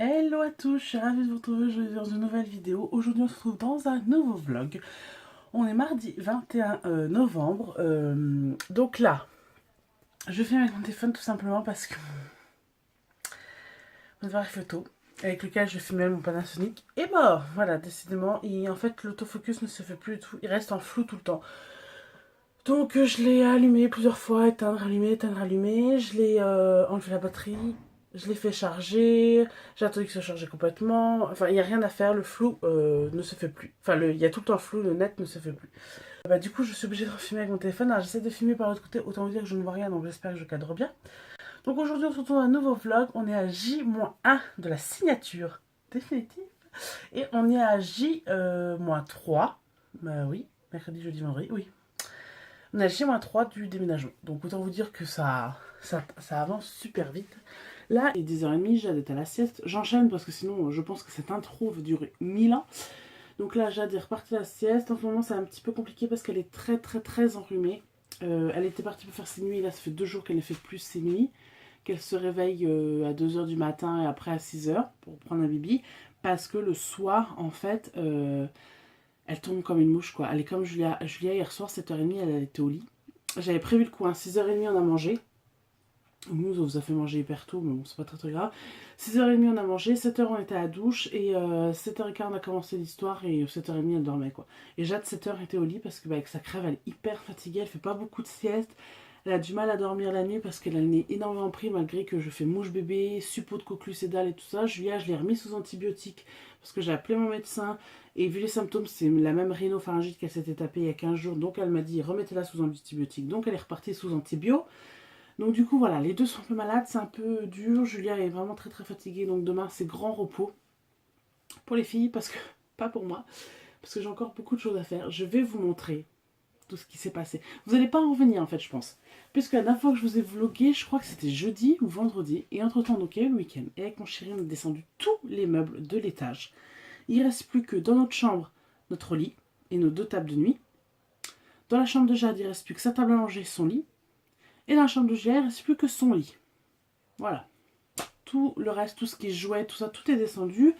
Hello à tous, je suis ravie de vous retrouver aujourd'hui dans une nouvelle vidéo. Aujourd'hui on se retrouve dans un nouveau vlog. On est mardi 21 novembre. Donc là, je filme avec mon téléphone tout simplement parce que mon appareil photo avec lequel je filmais mon Panasonic est mort. Voilà, décidément. Et en fait l'autofocus ne se fait plus du tout, il reste en flou tout le temps. Donc je l'ai allumé plusieurs fois, éteindre, allumer, éteindre, allumer. Je l'ai enlevé la batterie, je l'ai fait charger, j'ai attendu que ça charge complètement. Enfin, il n'y a rien à faire, le flou ne se fait plus. Enfin, il y a tout le temps flou, le net ne se fait plus. Bah, du coup, je suis obligée de filmer avec mon téléphone. Alors, j'essaie de filmer par l'autre côté, autant vous dire que je ne vois rien, donc j'espère que je cadre bien. Donc aujourd'hui, on se retrouve dans un nouveau vlog. On est à J-1 de la signature définitive. Et on est à J-3. Bah oui, mercredi, jeudi, vendredi, oui. On est à J-3 du déménagement. Donc autant vous dire que ça avance super vite. Là, il est 10h30, Jade est à la sieste. J'enchaîne parce que sinon, je pense que cette intro va durer 1000 ans. Donc là, Jade est repartie à la sieste. En ce moment, c'est un petit peu compliqué parce qu'elle est très enrhumée. Elle était partie pour faire ses nuits. Là, ça fait 2 jours qu'elle ne fait plus ses nuits. Qu'elle se réveille à 2h du matin et après à 6h pour prendre un bibi. Parce que le soir, en fait, elle tombe comme une mouche, quoi. Elle est comme Julia. Julia, hier soir, 7h30, elle était au lit. J'avais prévu le coup, hein. 6h30, on a mangé. Nous, on vous a fait manger hyper tôt, mais bon, c'est pas très grave. 6h30, on a mangé, 7h, on était à la douche, et 7h15, on a commencé l'histoire, et 7h30, elle dormait, quoi. Et Jade, 7h, était au lit, parce que, bah, avec sa crève, elle est hyper fatiguée, elle fait pas beaucoup de sieste, elle a du mal à dormir la nuit, parce qu'elle a le nez énormément pris, malgré que je fais mouche bébé, suppôt de coqueluche sédale et tout ça. Julia, je l'ai remis sous antibiotiques, parce que j'ai appelé mon médecin, et vu les symptômes, c'est la même rhinopharyngite qu'elle s'était tapée il y a 15 jours, donc elle m'a dit, remettez-la sous antibiotiques, donc elle est repartie sous antibio. Donc du coup voilà, les deux sont un peu malades, c'est un peu dur. Julia est vraiment très fatiguée, donc demain c'est grand repos pour les filles, parce que pas pour moi, parce que j'ai encore beaucoup de choses à faire. Je vais vous montrer tout ce qui s'est passé. Vous n'allez pas en revenir en fait, je pense. Puisque la dernière fois que je vous ai vlogué, je crois que c'était jeudi ou vendredi, et entre temps donc il y a eu le week-end, et avec mon chéri on a descendu tous les meubles de l'étage. Il ne reste plus que dans notre chambre, notre lit et nos 2 tables de nuit. Dans la chambre de Jade, il ne reste plus que sa table à manger, son lit. Et dans la chambre de Julia, il ne reste plus que son lit. Voilà. Tout le reste, tout ce qui est jouet, tout ça, tout est descendu.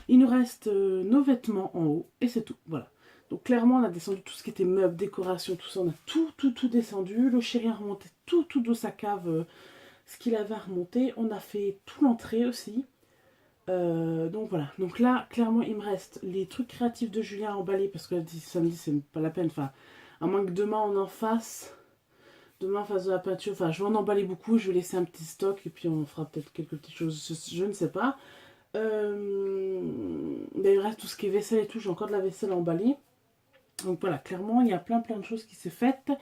Il nous reste nos vêtements en haut et c'est tout. Voilà. Donc clairement, on a descendu tout ce qui était meubles, décoration, tout ça. On a tout descendu. Le chéri a remonté tout de sa cave, ce qu'il avait à remonter. On a fait tout l'entrée aussi. Donc voilà. Donc là, clairement, il me reste les trucs créatifs de Julien à emballer parce que samedi, c'est pas la peine. Enfin, à moins que demain on en fasse. Demain, face de la peinture, enfin, je vais en emballer beaucoup. Je vais laisser un petit stock et puis on fera peut-être quelques petites choses. Je ne sais pas. Ben, il reste tout ce qui est vaisselle et tout. J'ai encore de la vaisselle à emballer. Donc voilà, clairement, il y a plein de choses qui s'est faites.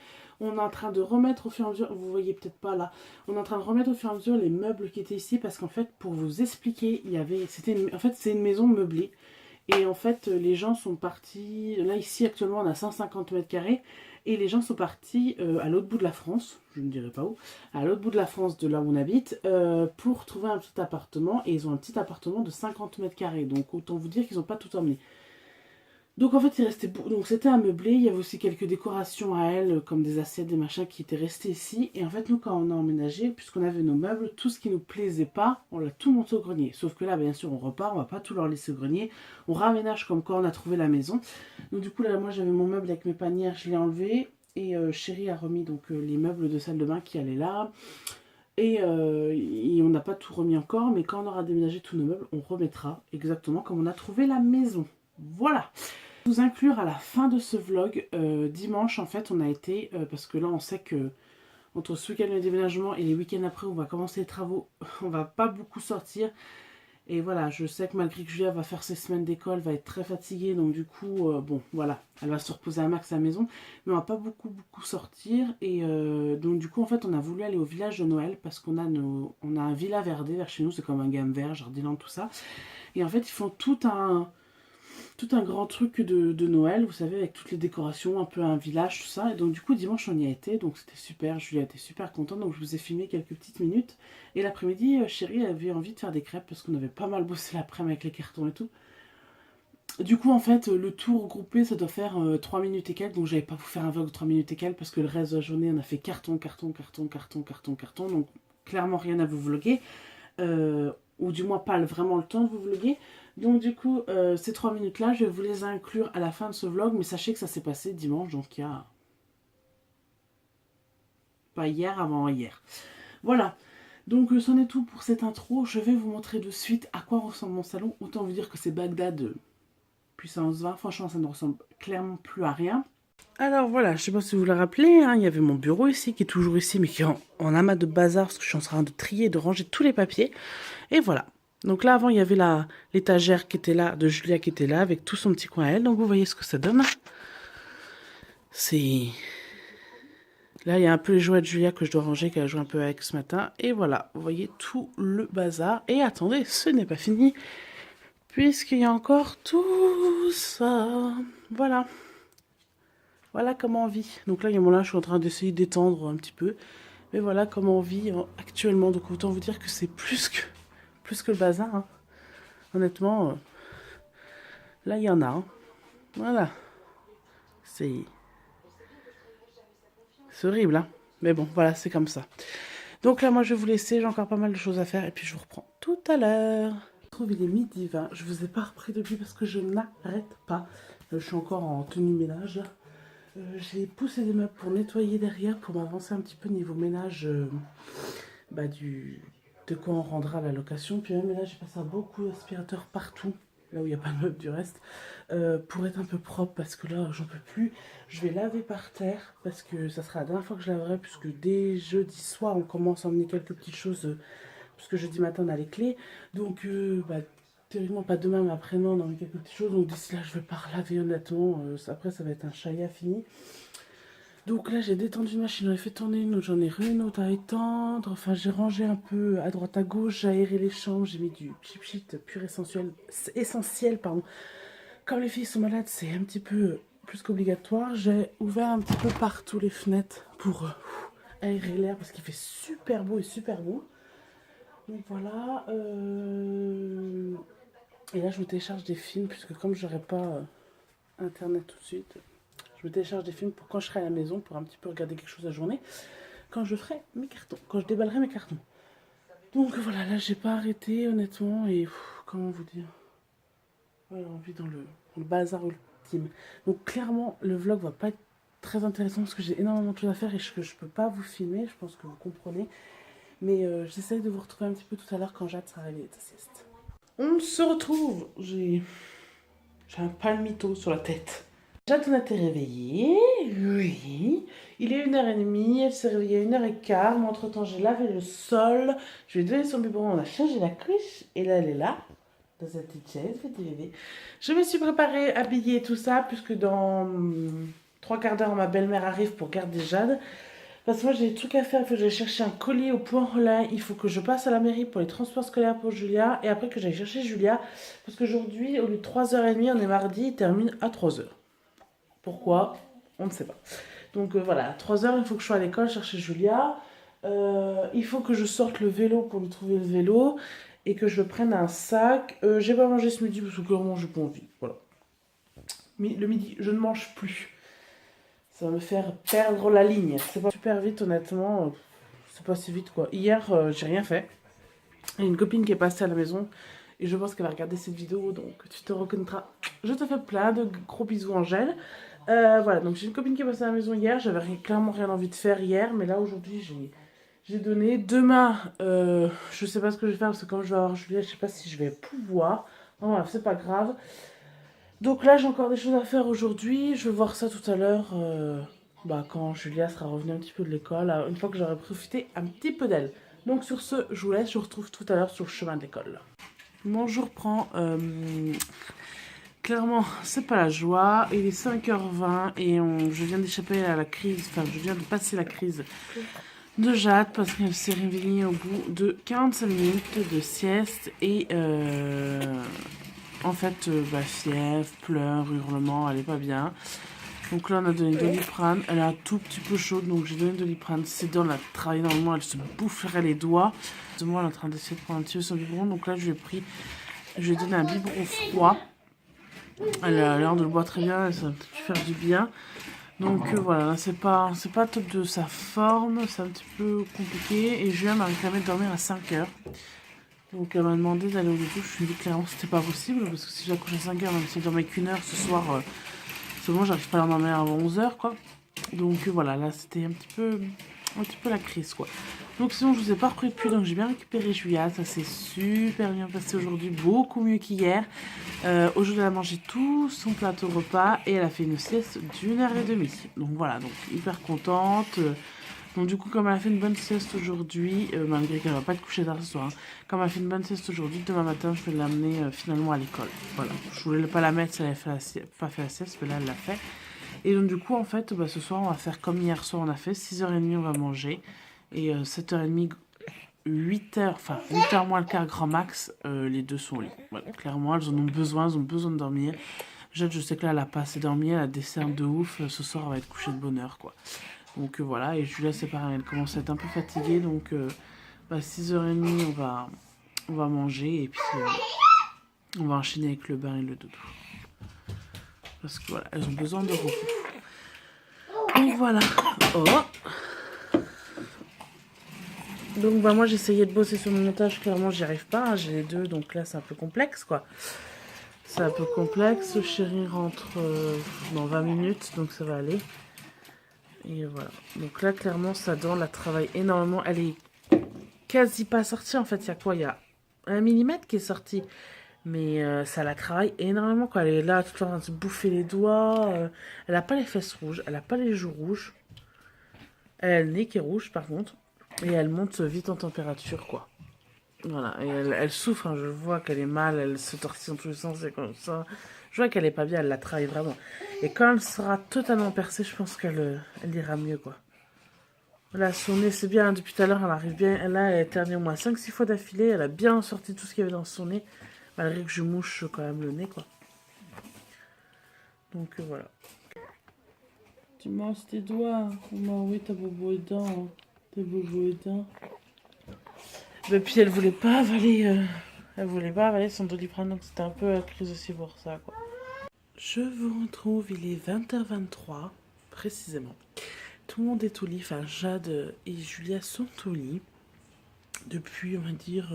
On est en train de remettre au fur et à mesure, vous voyez peut-être pas là, on est en train de remettre au fur et à mesure les meubles qui étaient ici parce qu'en fait, pour vous expliquer, il y avait, en fait, c'est une maison meublée. Et en fait, les gens sont partis. Là, ici, actuellement, on a 150 mètres carrés. Et les gens sont partis à l'autre bout de la France, je ne dirais pas où, à l'autre bout de la France, de là où on habite, pour trouver un petit appartement. Et ils ont un petit appartement de 50 mètres carrés. Donc, autant vous dire qu'ils n'ont pas tout emmené. Donc, en fait, il restait. Donc, c'était un meublé. Il y avait aussi quelques décorations à elle, comme des assiettes, des machins qui étaient restés ici. Et en fait, nous, quand on a emménagé, puisqu'on avait nos meubles, tout ce qui nous plaisait pas, on l'a tout monté au grenier. Sauf que là, bien sûr, on repart, on va pas tout leur laisser au grenier. On raménage comme quand on a trouvé la maison. Donc, du coup, là, moi, j'avais mon meuble avec mes panières, je l'ai enlevé. Et Chéri a remis donc les meubles de salle de bain qui allaient là. Et on n'a pas tout remis encore, mais quand on aura déménagé tous nos meubles, on remettra exactement comme on a trouvé la maison. Voilà. Vous inclure à la fin de ce vlog, dimanche en fait on a été, parce que là on sait que entre ce week-end le déménagement et les week-ends après on va commencer les travaux, on va pas beaucoup sortir. Et voilà, je sais que malgré que Julia va faire ses semaines d'école, va être très fatiguée, donc du coup, bon, voilà, elle va se reposer un max à la maison, mais on va pas beaucoup sortir, et donc du coup, en fait, on a voulu aller au village de Noël, parce qu'on a, on a un villa verdé vers chez nous, c'est comme un gamme vert, Jardiland, tout ça, et en fait, ils font tout un grand truc de Noël, vous savez, avec toutes les décorations, un peu un village, tout ça. Et donc du coup, dimanche, on y a été, donc c'était super. Julia était super contente, donc je vous ai filmé quelques petites minutes. Et l'après-midi, chérie avait envie de faire des crêpes, parce qu'on avait pas mal bossé l'après-midi avec les cartons et tout. Du coup, en fait, le tour groupé, ça doit faire 3 minutes et quelques, donc j'avais pas vous faire un vlog de 3 minutes et quelques, parce que le reste de la journée, on a fait carton, donc clairement rien à vous vlogger. Euh, ou du moins pas vraiment le temps de vous vloguer. Donc du coup, ces 3 minutes-là, je vais vous les inclure à la fin de ce vlog, mais sachez que ça s'est passé dimanche, donc il y a... pas hier, avant hier. Voilà. Donc c'en est tout pour cette intro. Je vais vous montrer de suite à quoi ressemble mon salon. Autant vous dire que c'est Bagdad puissance 20. Franchement, ça ne ressemble clairement plus à rien. Alors voilà, je ne sais pas si vous vous le rappelez, hein, il y avait mon bureau ici, qui est toujours ici, mais qui est en amas de bazar, parce que je suis en train de trier et de ranger tous les papiers. Et voilà. Donc là, avant, il y avait l'étagère qui était là, de Julia qui était là, avec tout son petit coin à elle. Donc vous voyez ce que ça donne. C'est... Là, il y a un peu les jouets de Julia que je dois ranger, qu'elle a joué un peu avec ce matin. Et voilà, vous voyez tout le bazar. Et attendez, ce n'est pas fini, puisqu'il y a encore tout ça. Voilà. Voilà comment on vit. Donc là, il y a mon linge, je suis en train d'essayer d'étendre un petit peu. Mais voilà comment on vit actuellement. Donc autant vous dire que c'est plus que le bazar. Hein. Honnêtement, là, il y en a. Hein. Voilà. C'est horrible, hein. Mais bon, voilà, c'est comme ça. Donc là, moi, je vais vous laisser. J'ai encore pas mal de choses à faire. Et puis, je vous reprends tout à l'heure. Je trouve il est midi 20. Je vous ai pas repris depuis parce que je n'arrête pas. Je suis encore en tenue ménage. J'ai poussé des meubles pour nettoyer derrière, pour m'avancer un petit peu niveau ménage de quoi on rendra la location. Puis même là, j'ai passé beaucoup d'aspirateurs partout, là où il n'y a pas de meubles du reste, pour être un peu propre, parce que là, j'en peux plus. Je vais laver par terre, parce que ça sera la dernière fois que je laverai, puisque dès jeudi soir, on commence à emmener quelques petites choses, puisque jeudi matin, on a les clés. Donc, théoriquement pas demain mais après-demain on a quelques petites choses, donc d'ici là je vais pas relaver honnêtement, après ça va être un chaya fini. Donc là j'ai détendu une machine, j'en ai fait tourner une autre, j'en ai une autre à étendre, enfin j'ai rangé un peu à droite à gauche, j'ai aéré les chambres, j'ai mis du cheap shit pur essentiel pardon. Comme les filles sont malades c'est un petit peu plus qu'obligatoire, j'ai ouvert un petit peu partout les fenêtres pour aérer l'air parce qu'il fait super beau et super beau. Donc voilà, et là, je me télécharge des films, puisque comme j'aurai pas internet tout de suite, je me télécharge des films pour quand je serai à la maison, pour un petit peu regarder quelque chose la journée, quand je ferai mes cartons, quand je déballerai mes cartons. Donc voilà, là, j'ai pas arrêté, honnêtement, et comment vous dire, voilà, on vit dans le bazar ultime. Donc clairement, le vlog va pas être très intéressant, parce que j'ai énormément de choses à faire, et que je peux pas vous filmer, je pense que vous comprenez. Mais j'essaye de vous retrouver un petit peu tout à l'heure quand Jade sera réveillée de sa sieste. On se retrouve. J'ai un palmito sur la tête. Jade a été réveillée. Oui. Il est 1h30. Elle s'est réveillée à 1h15. Moi, entre-temps, j'ai lavé le sol. Je lui ai donné son biberon. On a changé la couche. Et là, elle est là. Dans sa petite chaise. Je me suis préparée, habillée, tout ça. Puisque dans 3 quarts d'heure, ma belle-mère arrive pour garder Jade. Parce que moi j'ai des trucs à faire, il faut que j'aille chercher un colis au point relais, il faut que je passe à la mairie pour les transports scolaires pour Julia, et après que j'aille chercher Julia, parce qu'aujourd'hui, au lieu de 3h30, on est mardi, il termine à 3h. Pourquoi? On ne sait pas. Donc voilà, à 3h, il faut que je sois à l'école chercher Julia, il faut que je sorte le vélo pour lui trouver le vélo, et que je prenne un sac. J'ai pas mangé ce midi parce que clairement j'ai pas envie, voilà. Mais le midi, je ne mange plus. Ça va me faire perdre la ligne. C'est pas super vite, honnêtement. C'est pas si vite, quoi. Hier, j'ai rien fait. Il y a une copine qui est passée à la maison. Et je pense qu'elle va regarder cette vidéo. Donc, tu te reconnaîtras. Je te fais plein de gros bisous, Angèle. Voilà, donc j'ai une copine qui est passée à la maison hier. J'avais clairement rien envie de faire hier. Mais là, aujourd'hui, j'ai donné. Demain, je sais pas ce que je vais faire. Parce que quand je vais avoir Julia, je sais pas si je vais pouvoir. Enfin, bref, c'est pas grave. Donc là, j'ai encore des choses à faire aujourd'hui. Je vais voir ça tout à l'heure, quand Julia sera revenue un petit peu de l'école, une fois que j'aurai profité un petit peu d'elle. Donc sur ce, je vous laisse, je vous retrouve tout à l'heure sur le chemin de l'école. Mon jour prend... clairement, c'est pas la joie. Il est 5h20 et je viens d'échapper à la crise, enfin, je viens de passer la crise de Jade parce qu'elle s'est réveillée au bout de 45 minutes de sieste et... en fait, fièvre, pleurs, hurlements, elle est pas bien. Donc là, on a donné de Doliprane. Elle est un tout petit peu chaude, donc j'ai donné de Doliprane. Ses dents, elle a travaillé normalement, elle se boufferait les doigts. De moi, elle est en train d'essayer de prendre un petit peu son biberon. Donc là, je lui ai donné un biberon froid. Elle a l'air de le boire très bien, ça va peut-être faire du bien. Donc voilà, là, c'est pas top de sa forme, c'est un petit peu compliqué. Et Julien m'a réclamé de dormir à 5h. Donc elle m'a demandé d'aller au dodo. Je lui ai dit clairement c'était pas possible parce que si je la couche à 5h, même si je dormais qu'1 heure ce soir, c'est bon, j'arrive pas à l'endormir avant 11h quoi. Donc voilà, là c'était un petit peu la crise quoi. Donc sinon je vous ai pas repris depuis, donc j'ai bien récupéré Julia, ça s'est super bien passé aujourd'hui, beaucoup mieux qu'hier. Aujourd'hui elle a mangé tout son plateau repas et elle a fait une sieste d'1h30. Donc voilà, donc hyper contente. Donc du coup comme elle a fait une bonne sieste aujourd'hui, malgré qu'elle va pas être couchée tard ce soir, hein, comme elle a fait une bonne sieste aujourd'hui, demain matin je vais l'amener finalement à l'école. Voilà, je voulais pas la mettre si elle avait pas fait la sieste, mais là elle l'a fait. Et donc du coup en fait ce soir on va faire comme hier soir on a fait, 6h30 on va manger. Et 7h30, 8h, enfin 8h moins le quart grand max, les deux sont au lit. Voilà, clairement elles en ont besoin de dormir. Jade, je sais que là elle a pas assez dormi, elle a des cernes de ouf, ce soir elle va être couchée de bonne heure quoi. Donc voilà, et Julia c'est pareil, elle commence à être un peu fatiguée, donc 6h30 on va manger et puis on va enchaîner avec le bain et le dodo. Parce que voilà, elles ont besoin de repos. Donc voilà. Oh. Donc moi j'essayais de bosser sur mon montage, clairement j'y arrive pas, hein, j'ai les deux, donc là c'est un peu complexe quoi. C'est un peu complexe, chérie rentre dans 20 minutes, donc ça va aller. Et voilà, donc là clairement sa dent la travaille énormément, elle est quasi pas sortie en fait, il y a quoi, il y a 1 millimètre qui est sorti. Mais ça la travaille énormément quoi, elle est là tout le temps en train de se bouffer les doigts, elle a pas les fesses rouges, elle a pas les joues rouges. Elle a le nez qui est rouge par contre. Et elle monte vite en température, quoi. Voilà, et elle souffre, hein, je vois qu'elle est mal, elle se tortille dans tous les sens, et comme ça. Je vois qu'elle est pas bien, elle la travaille vraiment. Et quand elle sera totalement percée, je pense qu'elle elle ira mieux, quoi. Voilà, son nez, c'est bien, hein, depuis tout à l'heure, elle arrive bien. Là, elle a éternué au moins 5-6 fois d'affilée, elle a bien sorti tout ce qu'il y avait dans son nez, malgré que je mouche quand même le nez, quoi. Donc voilà. Tu manges tes doigts. Oh, oui, t'as bobo les dents. T'as bobo les dents. Et puis elle voulait pas avaler son Doliprane, donc c'était un peu la crise aussi pour ça quoi. Je vous retrouve, il est 20h23 précisément. Tout le monde est au lit, enfin Jade et Julia sont au lit. Depuis on va dire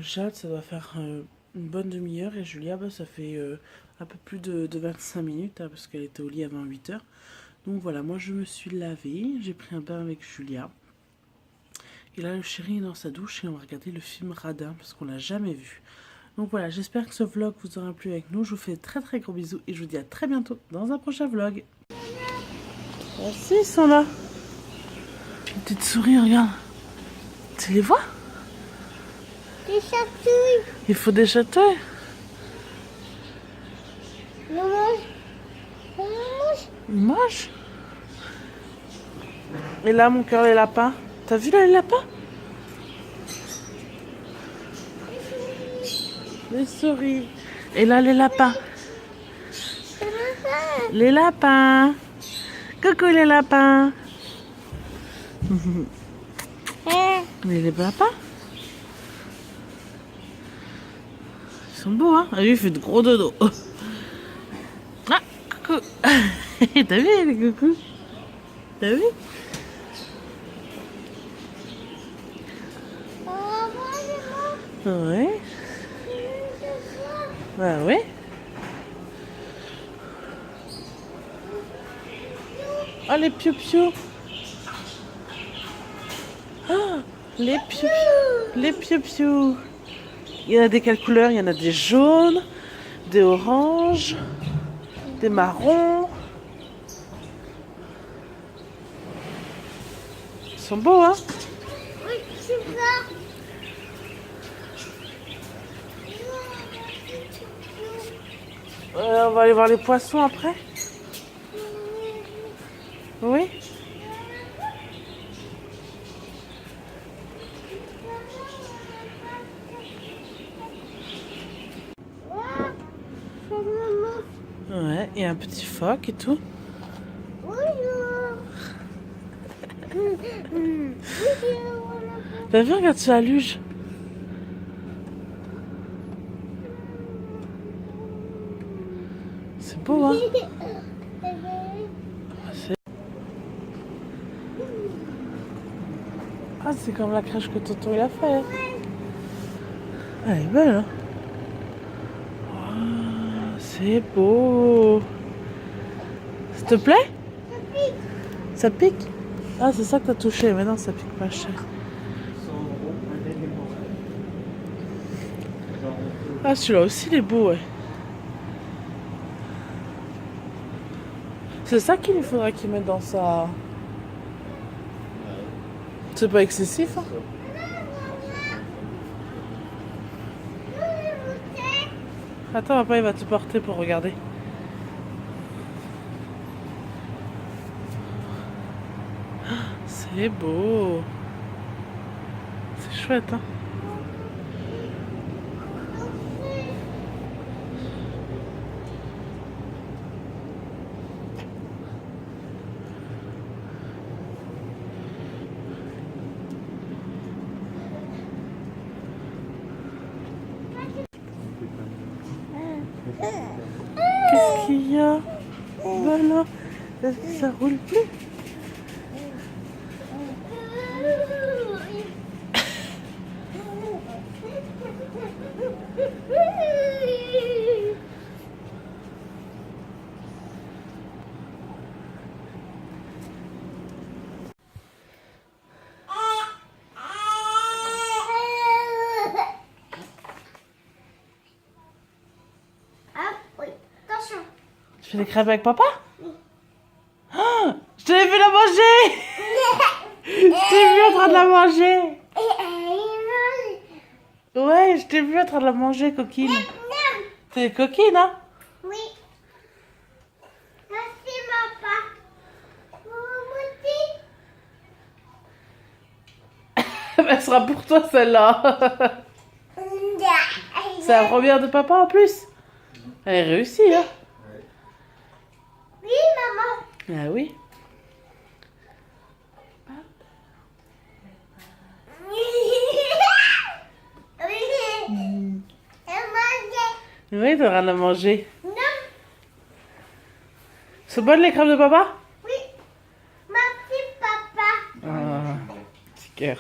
Jade ça doit faire une bonne demi-heure et Julia ça fait un peu plus de 25 minutes hein, parce qu'elle était au lit avant 8h. Donc voilà, moi je me suis lavée, j'ai pris un bain avec Julia. Et là, le chéri est dans sa douche et on va regarder le film Radin parce qu'on l'a jamais vu. Donc voilà, j'espère que ce vlog vous aura plu avec nous. Je vous fais très gros bisous et je vous dis à très bientôt dans un prochain vlog. Merci, ils sont là. Une petite souris, regarde. Tu les vois? Des chatouilles. Il faut des chatouilles. Ils mangent. Et là, mon cœur, les lapins. T'as vu là les lapins? Les souris. Et là les lapins. Les lapins. Coucou les lapins. Les lapins. Ils sont beaux hein. Ah lui il fait de gros dodo. Ah coucou. T'as vu les coucous? T'as vu? Ouais. Bah ouais. Oh les piou-piou. Oh, les piou-piou. Les piou-piou. Il y en a des quelles couleurs? Il y en a des jaunes, des oranges, des marrons. Ils sont beaux hein? Oui, c'est ça. On va aller voir les poissons après. Oui. Ouais, il y a un petit phoque et tout. T'as vu, regarde sur la luge. C'est beau, hein? Ah, c'est comme la crèche que Toto il a fait. Elle est belle, hein. Oh, c'est beau. Ça te plaît? Ça pique? Ah, c'est ça que t'as touché, mais non, ça pique pas cher. Ah, celui-là aussi, il est beau, ouais. C'est ça qu'il lui faudra qu'il mette dans sa... C'est pas excessif, hein? Attends, papa, il va te porter pour regarder. C'est beau. C'est chouette, hein? Qu'est-ce qu'il y a? Voilà. Est-ce que ça roule plus? Ah oui, attention. Tu fais des crêpes avec papa? Ah, je t'ai vu la manger! Je t'ai vu en train de la manger! Ouais, je t'ai vu en train de la manger, coquine. T'es coquine, hein? Oui. Merci, papa. Elle sera pour toi, celle-là. C'est la première de papa, en plus. Elle est réussie, hein? Oui, maman. Ah oui. Oui, t'auras de la manger. Non. C'est bonne les crêpes de papa? Oui. Merci, papa. Ah, petit cœur.